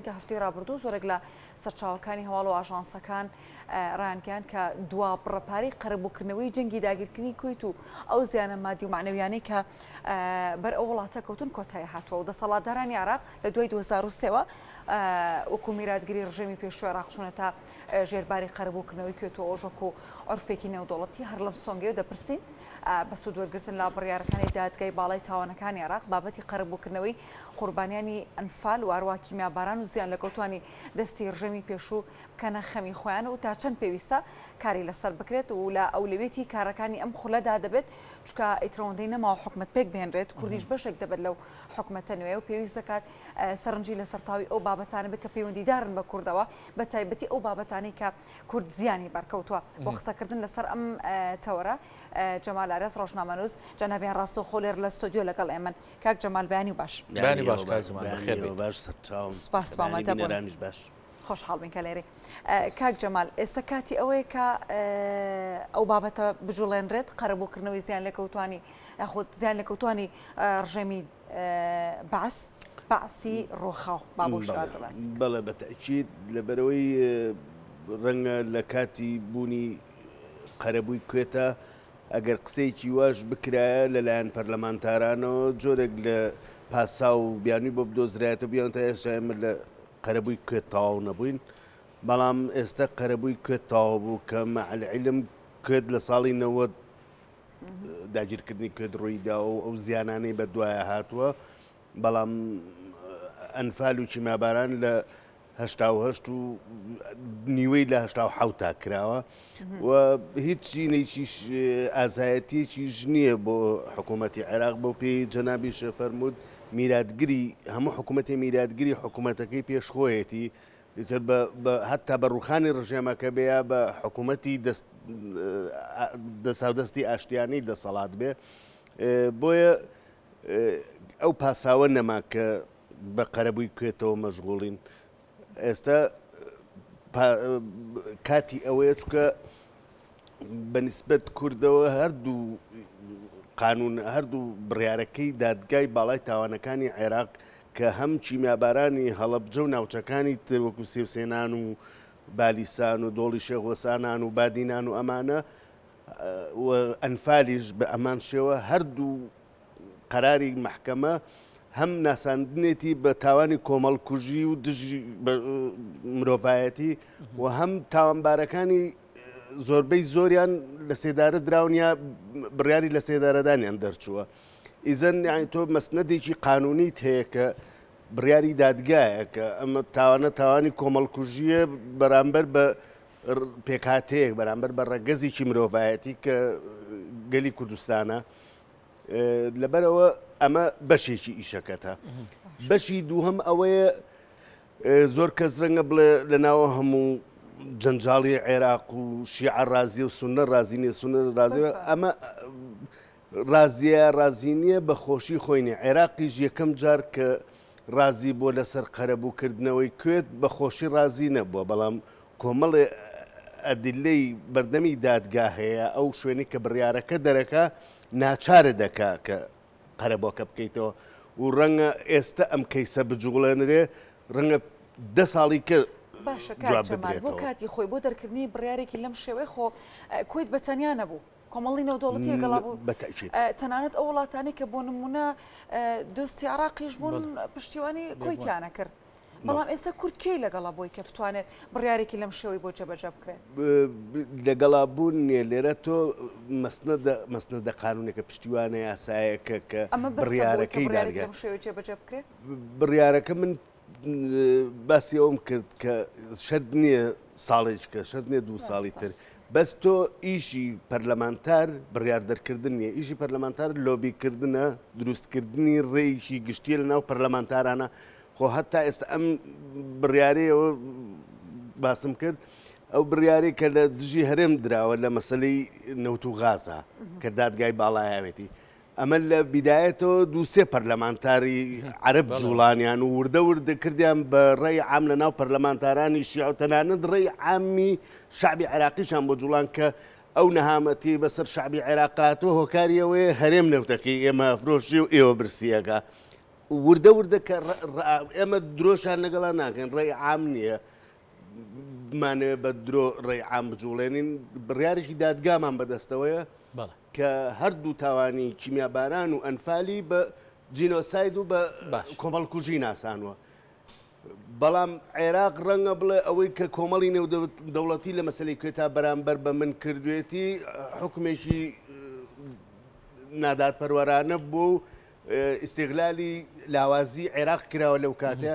کە هەفتەی ڕابردوو زۆرێک لە سەرچاوەکانی هەواڵ و ئاژانسەکان ڕایانگەیان کە دوا بڕەپاری قەرەبووکردنەوەی جەنگی داگیرکردنی کویت و ئەو زیانە مادی و معنەویانەی کە بەر ئەو وڵاتە کەوتن کۆتایی هاتووە و دەسەڵاتدارانی عێراق لە دوای 2023ەوە وەکو میراتگیری ڕژێمی پێشووی عێراق چوونە تا ژێرباری قەرەبووکردنەوەی کوێت و ئەوژەک و عورفێکی نێودەوڵەتی هەر لەم سۆنگەیە دەپرسین بە سوودوەرگرتن لا بڕیارەکانی دادگای باڵای تاوانەکانی عێراق بابەتی قەرەبووکردنەوەی قوربانیانی ئەنفال و هەروە کیمیاباران و زیان لە کەوتوانی دەستی ڕژێمی پێشوو بکەنە خەمی خۆیان و تا چەند پێویستە کاری لەسەر بکرێت و لە ئەولوێتی کارەکانی ئەم خولەدا دەبێت چونکە ئیترەوەندەی نەماوە حکومەت پێک بهێنرێت کوردیش بەشێک دەبێت لەو حکومەتە نوێ و پێویست دەکات سەرنجی لە سەرتاوی ئەو بابەتانە بکە پەیوەندیدارن بە کوردەوە بە تایبەتی ئەو بابەتانی کە کورد زیانی بەرکەوتووە بۆ قسەکردن لەسەر ئەم تەوەرە جەمال ئارێز ڕۆژنامەنووس جەنابیان ڕاستە خۆلێر لە ستۆدیۆ لەگەڵ ئێمن کاک جەمال بەیانی باش سپاس بامەدەبوون باش خۆشحاڵ بین کە لێرێ کاک جەمال ئێستا کاتی ئەوەیە کە ئەو بابەتە بجوڵێنرێت قەرەبووکردنەوەی زیان لێکەوتوانی یاخود زیان لێکەوتوانی ڕژێمی بەعسی ڕۆخاو بەڵێ بەتەکید لەبەرەوەی ڕەنگە لە کاتی بوونی قەرەبووی کوێتە ئەگەر قسەیەکی واش بکرایە لەلایەن پەرلەمانتارانەوە جۆرێک لە پاسا و بیانی بۆ بدۆزرایەتە بیان تا ئێستا ئێمە لە قەرەبووی کوێت تەواو نەبووین بەڵام ئێستا قەرەبووی کوێت تەواو بوو کە مەعەلعیلم کوێت لە ساڵی 90 داگیرکردنی کوێت ڕوویدا و ئەو زیانانەی بە دوایە هاتووە بەڵام ئەنفال و کیمیاباران لە 1970 و نیوەی لە 1970 تا کراوە و هیچ جینێکیش ئازایەتیەکیش نییە بۆ حکوومەتی عێراق بۆ پێی جەنابی شەفەرموود میراتگیری هەموو حکوومەتی میراتگیری حکوومەتەکەی پێشخۆیەتی هەتا بە ڕوخانی ڕژێمەکە بەیە بە حکوومەتی دەساودەستی ئاشتیانی دەسەڵات بێ بۆیە ئەو پاساوە نەما کە بە قەرەبووی کوێتەوە مەشغوڵین ئێستا کاتی ئەوەیە چکە بەنسبەت کوردەوە هەردوو قانون هەردوو بڕیارەکەی دادگای باڵای تاوانەکانی عێراق کە هەم کیمیابارانی هەڵەبجە و ناوچەکانی تر وەکو سێوسێنان و بالیسان و دۆڵی شێخوەسانان و بادینان و ئەمانە ئەنفالیش بە ئەمان شێوە هەردوو قەراری محکەمە هەم ناساندنێتی بە تاوانی کۆمەڵکوژی و دژی مرۆڤایەتی و هەم تاوانبارەکانی زۆربەی زۆریان لە سێدارە دراونیا بڕیاری لە سێدارەدانیان دەرچووە ئیزەن یانی تۆ مەسنەدێکی قانونیت هەیە کە بڕیاری دادگایە کە ئەمە تاوانە تاوانی کۆمەڵکوژیە بەرامبەر بە پێکهاتەیەک بەرامبەر بە ڕەگەزێکی مرۆڤایەتی کە گەلی کوردستانە لەبەرەوە ئەمە بەشێکی ئیشەکەتە بەشی دووهەم ئەوەیە زۆر کەس ڕەنگە بڵێ لەناوە هەموو جەنجاڵی عێراق و شیعە ڕازی و سونە ڕازی نیە سونە ڕازیەوە ئەمە ڕازی نییە بە خۆشی خۆینێ عێراقیش یەکەم جار کە ڕازی بۆ لەسەر قەرەبووکردنەوەی کوێت بە خۆشی ڕازی نەبووە بەڵام کۆمەڵێ ئەدلەی بەردەمی دادگا هەیە ئەو شوێنی کە بڕیارەکە دەرەکە ناچارە دەکا کە قەرەبۆکە بکەیتەوە و ڕەنگە ئێستا ئەم کەیسە بجوڵێنرێ ڕەنگە 10 ساڵی کە باشە بۆ کاتی خۆی بۆ دەرکردنی بڕیارێکی لەم شێوەی خۆ کویت بەتەنیا نەبوو کۆمەڵی نێودەوڵەتی گەڵا بوو تەنانەت ئەو وڵاتانی کە بۆ نمونە دۆستی عێراقیش بوون پشتیوانی کۆیتیانە کرد بەڵام ئێستا کورد کێی لەگەڵا بۆی کە بتوانێت بڕیارێکی لەم شێوەی بۆ جێبەجێ بکرێت لەگەڵا بوون نیە لێرە تۆ مەسنەدە قانونێکە پشتیوانە یاسایەکە کە بڕیارەکەی لەم شێوەی جێبەجێ بکرێت بڕیارەکە من باسی ئەوم کرد کە شەرت نییە ساڵێک کە شەرت نییە 2 ساڵی تر بەس تۆ ئیشی پەرلەمانتار بڕیار دەرکردن نیە ئیشی پەرلەمانتار لۆبیکردنە دروستکردنی ڕێیشی گشتیە لە ناو پەرلەمانتارانە خۆ هەتا ئێستا ئەم بڕیارەیەوە باسم کرد ئەو بڕیارێک کە لە دژی هەرێم دراوە لە مەسلەی نەوت و غازە کە دادگای باڵایەوێتی ئەمە لە بیدایەتەوە 2-3 پەرلەمانتاری عەرەب جوڵانیان و وردە کردیان بە ڕێی عام لە ناو پەرلەمانتارانی شیع و تەنانەت ڕێی عامی شعبی عێراقیشان بۆ جوڵان کە ئەو نەهامەتی بەسەر شعبی عێراقاتەوە هۆکاریەوەی هەرێم نەوتەکەی ئێمە فرۆشی و ئێوە برسیەکە وردە وردە کە ئێمە درۆشان لەگەڵا ناکەن ڕێی عام نییە بمانەوێت بە درۆ ڕێی عام بجوڵێنین بڕیارێکی دادگامان بەدەستەوەیە کە هەردوو تاوانی کیمیاباران و ئەنفالی بە جینۆساید و بە کۆمەڵکوژی ناسانوە بەڵام عێراق ڕەنگە بڵێ ئەوەی کە کۆمەڵی نێودەوڵەتی لە مەسلەی کوێتا بەرامبەر بە من کردوێتی حکومێکی نادات پەروەرانە بوو ئیستیغلالی لاوازی عێراق کراوە لەو کاتە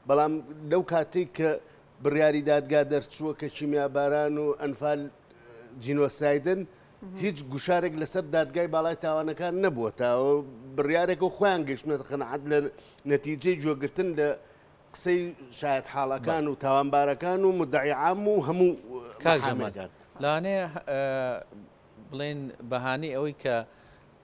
بەڵام لەو کاتێک کە بڕیاری دادگا دەرچووە کە کیمیاباران و ئەنفال جینۆسایدن هیچ گوشارێک لەسەر دادگای باڵای تاوانەکان نەبووە تاوە بڕیارێک و خۆیان گەشتنەوە قەنەعەت لە نەتیجەی گوێگرتن لە قسەی شایەت حاڵەکان و تاوانبارەکان و مدعی عام و هەموو کاکان لانێ بڵێن بەهانەی ئەوەی کە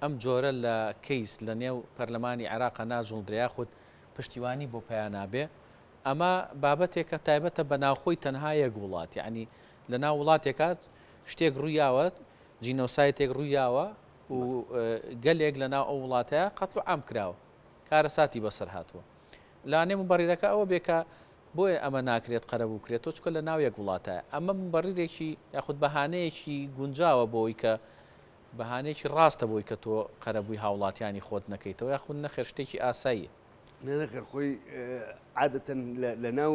ئەم جۆرە لە کەیس لە نێو پەرلەمانی عێراقا ناجوڵدریا خودت پشتیوانی بۆ پێیان نابێ ئەمە بابەتێکە تایبەتە بە ناوخۆی تەنها یەک وڵات یعنی لە ناو وڵاتێکە شتێک ڕوویاوە جینۆسایتێک ڕوویاوە و گەلێک لە ناو ئەو وڵاتەیە قەتڵ عام کراوە کارە ساتی بەسەر هاتووە لانێ مبەڕیرەکە ئەوە بێکە بۆیە ئەمە ناکرێت قەرەبوو کرێتەوە چکە لە ناو یەک وڵاتایە ئەمە مبەڕیرێکی یاخود بەهانەیەکی گونجاوە بۆی کە بەهانەیەکی ڕاستە بۆی کە تۆ قەرەبووی هاوڵاتیانی خۆت نەکەیتەوە یاخود نەخێر شتێکی ئاساییە نەخێر خۆی عادەتەن لە ناو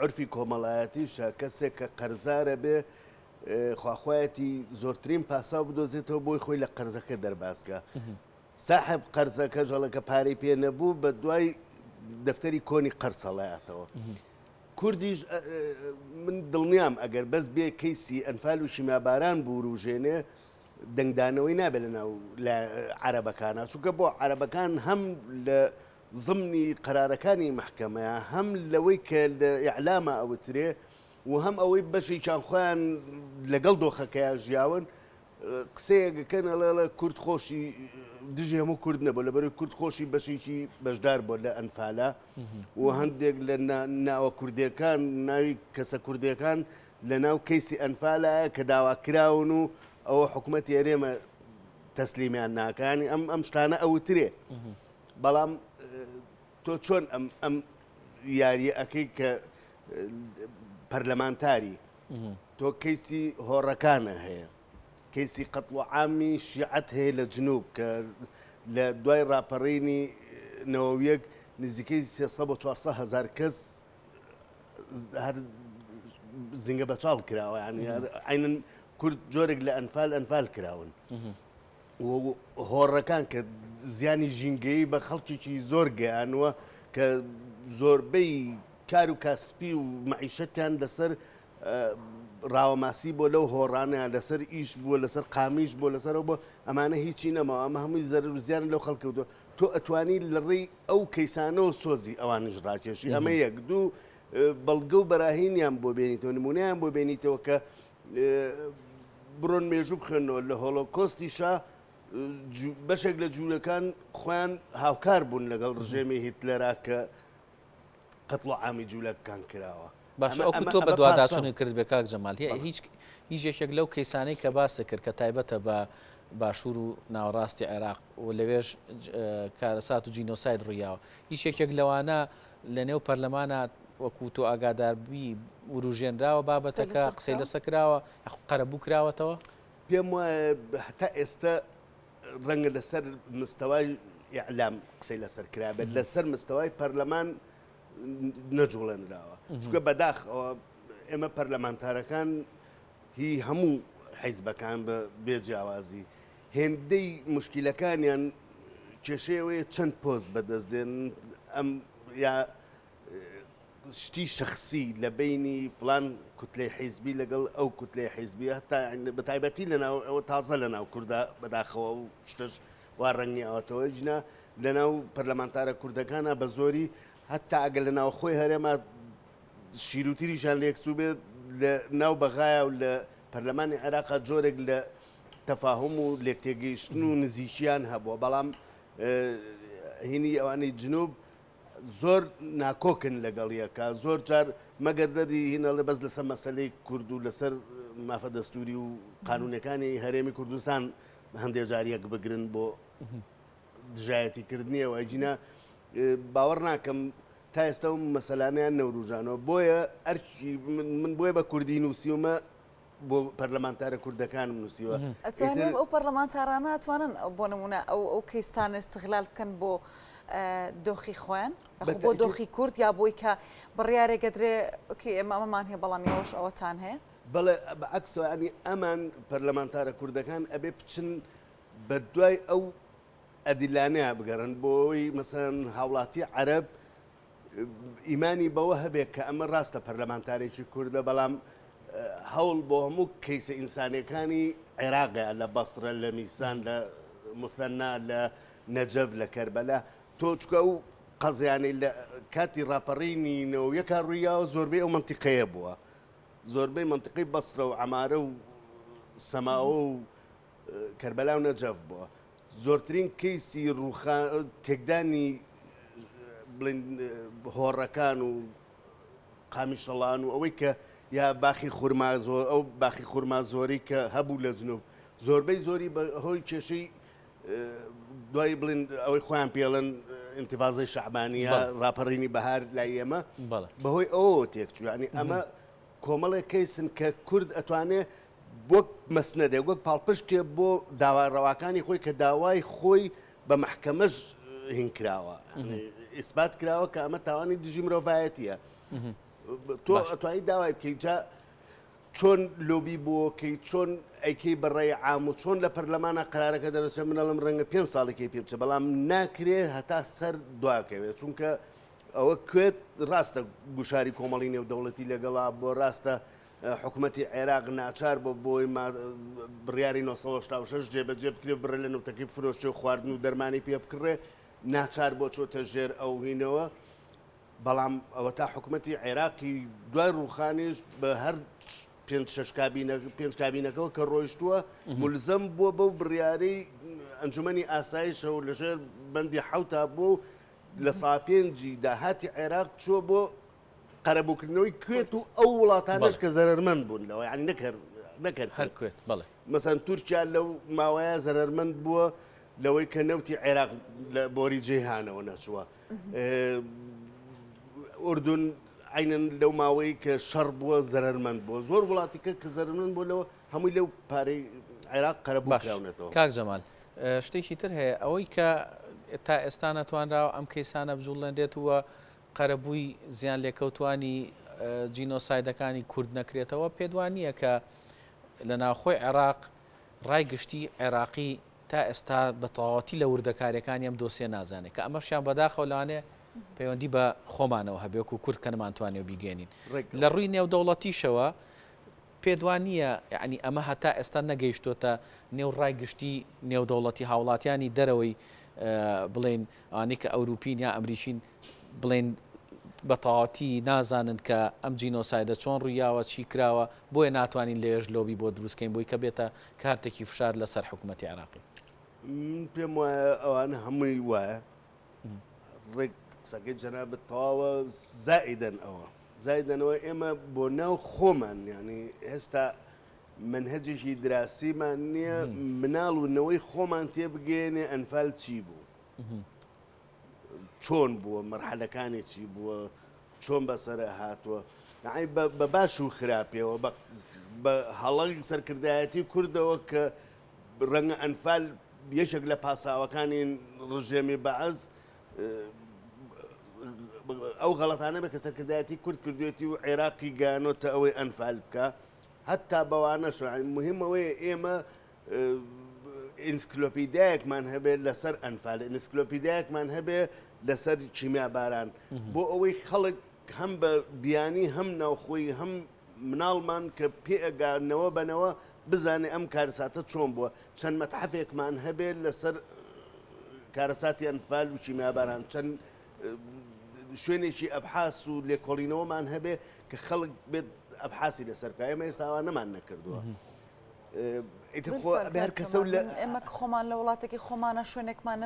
عرفی کۆمەڵایەتیشە کەسێک کە قەرزارە بێ خواخوایەتی زۆرترین پاسا بدۆزێتەوە بۆی خۆی لە قەرزەکە دەرباسکە ساحب قەرزەکە ژەڵەکە پارەی پێ نەبوو بە دوای دەفتەری کۆنی قەرسەڵایەتەوە کوردیش من دڵنیام ئەگەر بەس بێ کەیسی ئەنفال و شیمیاباران بوروژێنێ دەنگدانەوەی نابێت لە ناو عەرەبەکانە چونکە بۆ عەرەبەکان هەم لە ضمنی قەرارەکانی محکەمەیە هەم لەوەی کە لە ئیعلامە ئەوترێ و هەم ئەوەی بەشێکیان خۆیان لەگەڵ دۆخەکەیە ژیاون قسەیەکەکەن ئەڵێ کورد خۆشی دژی هەموو کورد نەبوو لەبەرەوەی کورد خۆشی بەشێکی بەشدار بۆ لە ئەنفالە و هەندێک لە ناوە کوردیەکان ناوی کەسە کوردیەکان لە ناو کەیسی ئەنفالایە کە داواکراون و ئەوە حکوومەت یارێمە تەسلیمیان ناکانی ئەم شتانە ئەوترێ بەڵام تۆ چۆن ئەم یاریە ئەەکەی کە پەرلەمانتاری تۆ کەیسی هۆڕەکانە هەیە کەیسی قەتڵ عامی شیعەت هەیە لە جنوب کە لە دوای ڕاپەڕینی نەوەویەک نزیکەی 300 هزار کەس هەر زیngە بەچاڵ کراوە عینەن کورد جۆرێک لە ئەنفال کراون هۆڕەکان کە زیانی ژینگەیی بە خەڵکیی زۆر گەیانوە کە زۆربەی کار و کاسپی و معیشەتیان لەسەر ڕاوەماسی بۆ لەو هۆڕانەیە لەسەر ئیش بووە لەسەر قامیش بۆ لەسەرەوە بۆ ئەمانە هیچی نەماوە ئەمە هەمووی زەرر و زیان لەو خەڵکەوتوە تۆ ئەتوانی لە ڕێی ئەو کەیسانەوە سۆزی ئەوانش ڕاکێشی ئەمە یەک دوو بەڵگە و بەراهینیان بۆ بێنیتەوە نمونەیان بۆ بێنیتەوە کە بڕۆن مێژوو بخێنەوە لە هۆڵۆکۆستیشا بەشێک لە جوولەکان خۆیان هاوکار بوون لەگەڵ ڕژێمی هیتلەرا کە قەتڵ عامی جوولەکان کراوە باش ئەو تۆ بە دوواداچوونی کرد بێ کاک جەمال هیچ یەکێک لەو کەیسانەی کە باسە کرد کە تایبەتە بە باشوور و ناوەڕاستی عێراق و لەوێژ کارەسات و جینۆساید ڕوویاوە هیچ یەکێک لەوانە لە نێو پەرلەمانە وەکو تۆ ئاگاداربی وروژێنراوە بابەتەکە قسەی لەسەر کراوە قەرەبوو کراوەتەوە پێم وایە هەتا ئێستا ڕەنگە لەسەر مستەوای ئیعلام قسەی لەسەر کرابێت لەسەر مستەوای پەرلەمان نەجوڵێنراوە چونکە بەداخەوە ئێمە پەرلەمانتارەکان هی هەموو حیزبەکان بە بێجیاوازی هێندەی مشکیلەکانیان کێشەیەوەیە چەند پۆست بەدەستدێن ئەم یا شتی شخصی لە بینی فلان کوتلەی حیزبی لەگەڵ ئەو کوتلەی حیزبی هەتا بەتایبەتی لەناو ئەوە تازە لەناو کووردا بەداخەوە و شتش وا ڕەنگی ئەوەتەوە جنا لەناو پەرلەمانتارە کوردەکانە بە زۆری هەتا ئەگەر لە ناو خۆی هەرێمە شیرروتیریشان لە یەکسو بێت لە ناو بەغایە و لە پەرلەمانی عێراقا جۆرێک لە تەفاهم و لێکتێگەیشتن و نزیکیان هەبووە بەڵام هینی ئەوانەی جنوب زۆر ناکۆکن لەگەڵ یەکە زۆر جار مەگەر دەدی هینە لە بەس لەسەر مەسەلەی کورد و لەسەر مافە دەستوری و قانونەکانی هەرێمی کوردستان هەندێک جاریەک بگرن بۆ دژایەتیکردنیەوە ئەجینە باوەڕ ناکەم تا ئێستا و مەسەلانیان نەوروژانەوە بۆیە ئەرچی من بۆیە بە کوردی نووسیومە بۆ پەرلەمانتارە کوردەکانم نووسیوە ئەتوانێت ئەو پەرلەمانتارانە ئەتوانن بۆ نمونە ئەو کەیسان استغلال بکەن بۆ دۆخی خۆیان بۆ دۆخی کورد یا بۆی کە بڕیارێکە درێ ئێمە ئەمەمان هەیە بەڵامی ئەوش ئەوەتان هەیە بەڵێ بەعکسەوە ئەمان پەرلەمانتارە کوردەکان ئەبێ بچن بە دوای ئەو ئەدیلانەیە بگەڕن بۆی مەسەن هاوڵاتی عەرەب ئیمانی بەوە هەبێت کە ئەمە ڕاستە پەرلەمانتارێکی کووردە بەڵام هەوڵ بۆ هەموو کەیسە ئینسانیەکانی عێراقە لە بەسرە لە میسان لە مثەنا لە نەجەف لە کەربەلا تۆ چکە و قەزیانی لە کاتی ڕاپەڕینینەوە یەکە ڕوویاوە زۆربەی ئەو منتیقەیە بووە زۆربەی منتیقی بەسرە و عەمارە و سەماوە و کەربەلا و نەجەف بووە زۆرترین کەیسی تێکدانی بڵین هۆڕەکان و قامیشەڵان و ئەوەی کە یا باخی خورما ئەو باخی خورما زۆری کە هەبوو لە جنوب زۆربەی زۆری بە هۆی کێشەی دوای بڵین ئەوەی خۆیان پێڵن ئینتیفازەی شەعبانیە ڕاپەڕینی بەهار لای ئێمە بەهۆی ئەوە تێکچوو ینی ئەمە کۆمەڵێک کەیسن کە کورد ئەتوانێت وەک مەسنەدێ وەک پاڵپشتێ بۆ داواڕەواکانی خۆی کە داوای خۆی بە محکەمەش هینکراوە ئیسبات کراوە کە ئەمە تاوانی دژی مرۆڤایەتیە تۆ ئەتوانی داوای بکەیت جا چۆن لۆبی بووەکەی چۆن ئەیکەی بەڕێی عام و چۆن لە پەرلەمانە قرارەکە دەرەچێت منەڵم ڕەنگە 5 ساڵێکی پێ بچە بەڵام ناکرێت هەتا سەر دواکەوێت چونکە ئەوە کوێت ڕاستە گوشاری کۆمەڵی نێودەوڵەتی لەگەڵا بۆ ڕاستە حکوومەتی عێراق ناچار بۆ بۆی بڕیاری 1986 جێبەجێ بکرێ بڕێ لە نوتەکەی فرۆشتە و خواردن و دەرمانی پێ بکڕێ ناچار بۆ چۆتە ژێر ئەو هینەوە بەڵام ئەوە تا حکوومەتی عێراقی دوای ڕوخانیش بە هەر 5 کابینەکەەوە کە ڕۆیشتووە ملزەم بووە بەو بڕیارەی ئەنجومەنی ئاسایشە و لەژێر بەندی حوتا بوو لە ساپێنجی داهاتی عێراق چوە بۆ قەرەبووکردنەوەی کوێت و ئەو وڵاتانش کە زەرمەند بوون لەوە ینی نەکرد هەر کوێت بەڵێ مەسەن تورکیا لەو ماوەیە زەرمەند بووە لەوەی کە نەوتی عێراق لە بۆری جێهانەوە نەچووە ئوردون عینەن لەو ماوەی کە شەڕ بووە زەرمەند بووە زۆر وڵاتیکە کە زەرمەند بوو لەوە هەمووی لەو پارەی عێراق قەرەبووکراونێتەوە کاک جەمال شتێکی تر هەیە ئەوەی کە تا ئێستا نەتوانراوە ئەم کەیسانە بجوڵێنرێت وە قەرەبووی زیان لێکەوتوانی جینۆسایدەکانی کورد نەکرێتەوە پێدوانیە کە لە ناوخۆی عێراق ڕایگشتی عێراقی تا ئێستا بە تەواوەتی لە وردەکاریەکانی ئەم دۆسیە نازانێت کە ئەمەشیان بەداخەوە لەوانێ پەیوەندی بە خۆمانەوە هەبێت و کورد کە نەمانتوانێ و بیگەێنین لە ڕووی نێودەوڵەتیشەوە پێدوانیە یعنی ئەمە هەتا ئێستا نەگەیشتۆتە نێو ڕایگشتی نێودەوڵەتی هاوڵاتیانی دەرەوەی بڵێن ئەوانەی کە ئەوروپین یا ئەمریکین بڵێن بە تەواوەتی نازانن کە ئەم جینۆسایدە چۆن ڕوویاوە چی کراوە بۆیە ناتوانین لێژ لۆبی بۆ دروستکەین بۆی کە بێتە کارتێکی فشار لەسەر حکوومەتی عێراقی پێم وایە ئەوانە هەمووی وایە ڕێک قسەکەی جەنابەت تەواوە زائیدەنەوە ئێمە بۆ ناو خۆمان ینی هێستا منهەجێکی دراسیمان نییە مناڵونەوەی خۆمان تێبگەێنێ ئەنفال چی بوو چۆن بووە مەرحەلەکانی چی بووە چۆن بەسەرە هاتووە بە باش و خراپێەوە بە هەڵەی سەرکردایەتی کوردەوە کە ڕەنگە ئەنفال یەکێک لە پاساوەکانی ڕژێمی بەعەز ئەو غەڵەتانە بە کە سەرکردایەتی کورد کردوێتی و عێراقی گانۆتە ئەوەی ئەنفال بکە هەتا بەوانەش مهمەوەی ئێمە ئینسکلۆپیدایەکمان هەبێت لەسەر ئەنفال ئینسکلۆپیدایەکمان هەبێت لەسەر چیمیا باران بۆ ئەوەی خەڵک هەم بە بیانی هەم ناوخۆی هەم مناڵمان کە پێئگانەوە بنەوە بزانێ ئەم کارەساتە چۆن بووە چەند مەتحەفێکمان هەبێت لەسەر کارەساتی ئەنفال و چیمیا باران چەند شوێنێکی ئەبحاس و لێکۆڵینەوەمان هەبێ کە خەڵک بێت ئەبحاسی لەسەر بکە ئێمە ئێستاوان نەمان نەکردووە هەر کەسە ئێمە خۆمان لە وڵاتێکی خۆمانە شوێنێکمان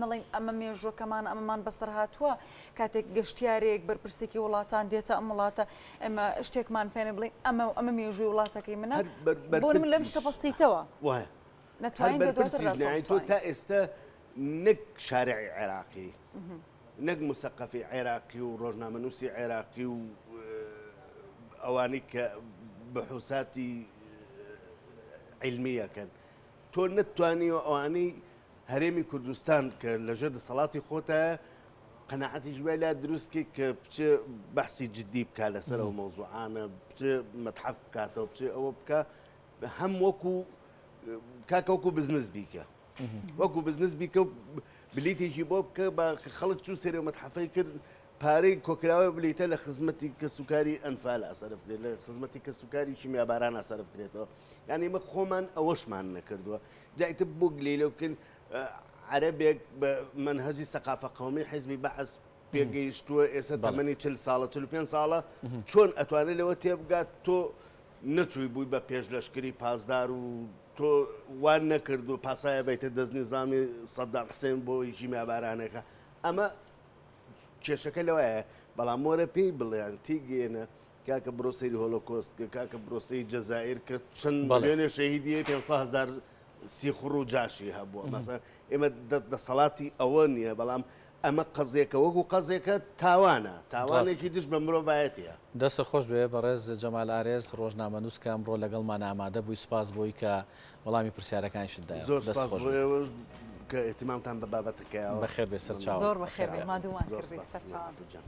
نەڵین ئەمە مێژوەکەمان ئەمەمان بەسەر هاتووە کاتێک گەشتیارێک بەرپرسێکی وڵاتان دێتە ئەم وڵاتە ئێمە شتێکمان پێێنە بڵین ئەمە مێژووی وڵاتەکەی منە بۆ من لەم شتە بەسیتەوە نەتوانین تۆ تا ئێستا نەک شارعی عێراقی نەک مسەقەفی عێراقی و ڕۆژنامەنووسی عێراقی و ئەوانەی کە بەحوساتی علمیەکەن تۆ نتوانیوە ئەوانەی هەرێمی کوردستان کە لەژێر دەسەڵاتی خۆتە قەنەعەتی ژوای لا دروستکە کە بچێ بەحسی جدی بکە لەسەر ئەو مۆزوعانە بچێ مەتحەف بکاتەوە بچێ ئەوە بکە هەم وەکو کاکەوەکو بزنس بیکە وەکو بزنس بیکە و بلیتێکی بۆ بکە بە خەڵک چوو سێرە مەتحەفەی کرد پارەی کۆکراوە بلیتە لە خزمەتی کەسوکاری ئەنفال ئاسەرف کرێت لە خزمەتی کەسوکاری کیمیاباران ئاسەرف کرێتەوە یعنی مە خۆمان ئەوەشمان نەکردووە جایتە بۆ گلێلە بکەن عەرەبێک بە منهەجی سەقافە قەومی حیزبی بەعەس پێگەیشتووە ئێستا تەمەنی 40 ساڵە 45 ساڵە چۆن ئەتوانێت لەوە تێبگات تۆ نەچووی بووی بە پێش لەشکری پاسدار و تۆ وان نەکرد و پاسایە بیتە دەست نظامی سەدام حسێن بۆ ژیمیابارانەکە ئەمە کێشەکە لەوەیە بەڵام وەرە پێی بڵێیان تێگەێنە کاکە بڕۆسەی هۆلۆکۆست کە کاکە بڕۆسەی جەزائیر کە چەند ملیۆنێ شەهیدیە 500,000 سیخڕ و جاشی هەبووە مەسەڵەن ئێمە دەسەڵاتی ئەوە نییە بەڵام ئەمە قەزێکە وەکو قەزێکە تاوانە تاوانێکی دش بە مرۆڤایەتیە دەستە خۆش بێ بەڕێز جەمال ئارێز ڕۆژنامەنووس کە ئەمڕۆ لەگەڵمان ئامادە بووی سپاس بۆی کە وەڵامی پرسیارەکانشتدا زۆر سپاس بۆ کە ئێتیمامتان بە بابەتەکەیەوە بەخێر بێ سەرچاو زۆر بەخێر بێ مادوومان کردی سەرچاو